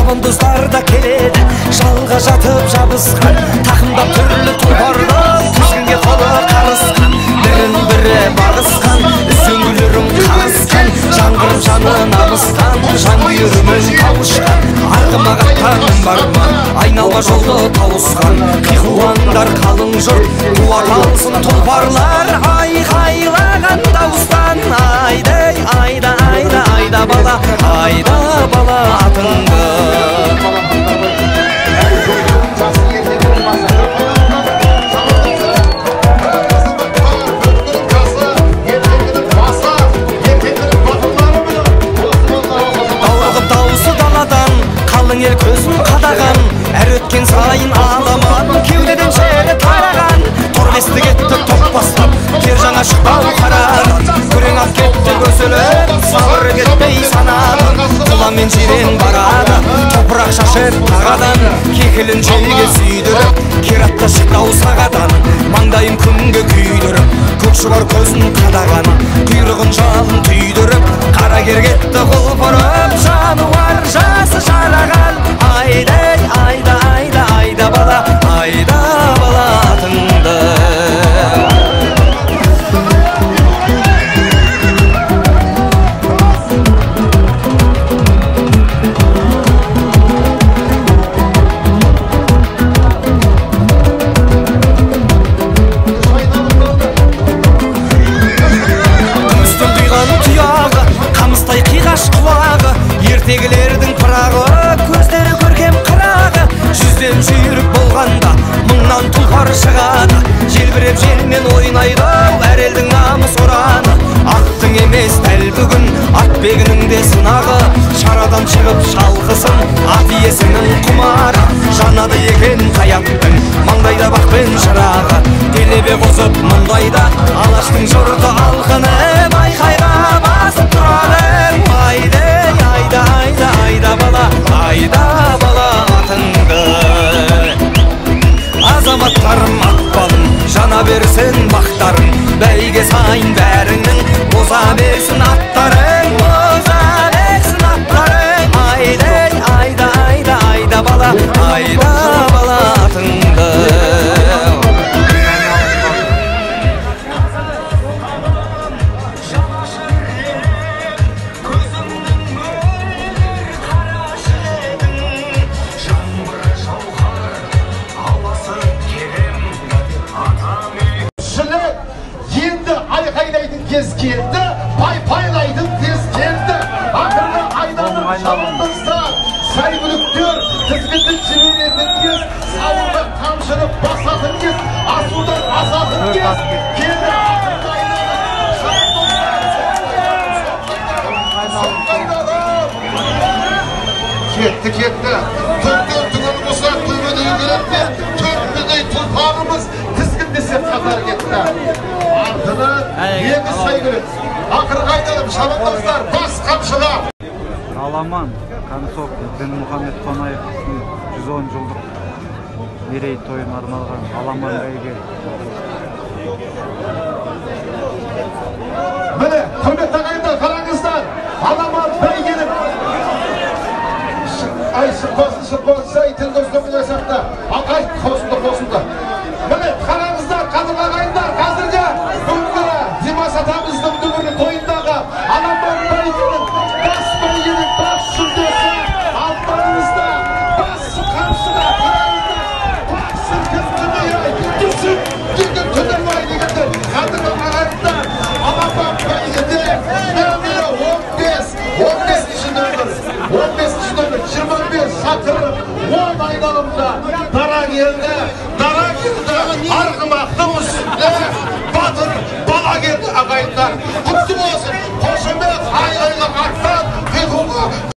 Жауындыздар да келеді, жалға жатып жабысқан, тақымдап түрлі тұлпарды тізгінге қолы қарысқан, бірін-бірі бағысқан, үзеңгілерін қарысқан, жаңғырып жаны намыстан, жан үйірімен қауышқан, арғыма қаққаным бар ма, айналма жолды тауысқан, қиқуандар қалың жұрт, қуат алсын тұлпарлар, айқайлаған дауыстан, айдай, айда, айда, айда бала, айда бала атыңды. Қалың ел көзін қадаған, әр өткен сайын аламан, кеудеден жері тараған, торбесті кетті топ бастап, кер жаңа шықпау қарар, күрең ат кетті көсіліп, сабыр кетпей санадын, құламен жирен барады, топырақ шашып тағадан, кекілін желге сүйдіріп, кер атта шықтау сағадан, маңдайын күнге күйдіріп, көкшұбар көзін қадаған, құйрығын жалын түйдіріп, қара кер кетті құлпырып, жануар жасы жараған, айдай, айда, айда, айда бала, айда бала атыңды. Күмістің құйған тұяғы, қамыстай қиғаш құлағы, ертегілердің пырағы, көздері көркем қырағы, жүзден жүйрік болғанда мыңнан тұлпар шығады, желбіреп желмен ойнайды әр елдің намыс ұраны. Аттың емес дәл бүгін атбегінің де сынағы, шарадан шығып шалқысын ат иесінің құмары, жанады екен қаяттың маңдайда бақпен шырағы, делебе қосып мұндайда алаштың жұрты алқынып айқайға басып тұрады, айдай, айда, айда, айда бала, айда бала атыңды. Азаматтарым атпалым, жана берсін бақтарың, бәйге сайын бәріңнің боза берсін аттарың, боза берсін аттарың, айдай, айда, айда, айда бала, айда бала атыңды. Kez geldi, paylaydım tez geldi. Akırda aydanın çalınmışsa, saygılıktır, tizgiti çivirdiniz, savurda tamşırıp basatınız, asudan asatınız, geldi akırda aydanın. Ketti, ketti. Türkler tügün musak, tüymedi yügüretti, Türkmüzey tulparımız, tizgindisi kadar gitti. Ardını yeni saygılık. Akırga aydanım, şabandozlar, bas kamşıla. Аламан, концов, Дінмұхамед Қонаевтың 110 жылдық мерей тойын арналған Аламан бәйге. Міне, құрметті ағайындар, қараңыздар, Аламан бәйгенің шықпасы айтын көзді сақта, ағай қосынды. Міне, қараңыздар, қазір ағайындар, қазіргі бүгінгі Димаш атамыздың дүбірлі тойындағы Аламан бәйгенің бас жүлдесі алдымызда, басы қамшыда, қараңыздар, басы кіртіне түсіп, деген түнермай дегенде, қазіргі ағайындар, Аламан бәйгеде нөмірі 15-ші нөмір, 25 шақырып, 10 айналымда дара келді, арғымақтың үстінде батыр бала келді ағайындар.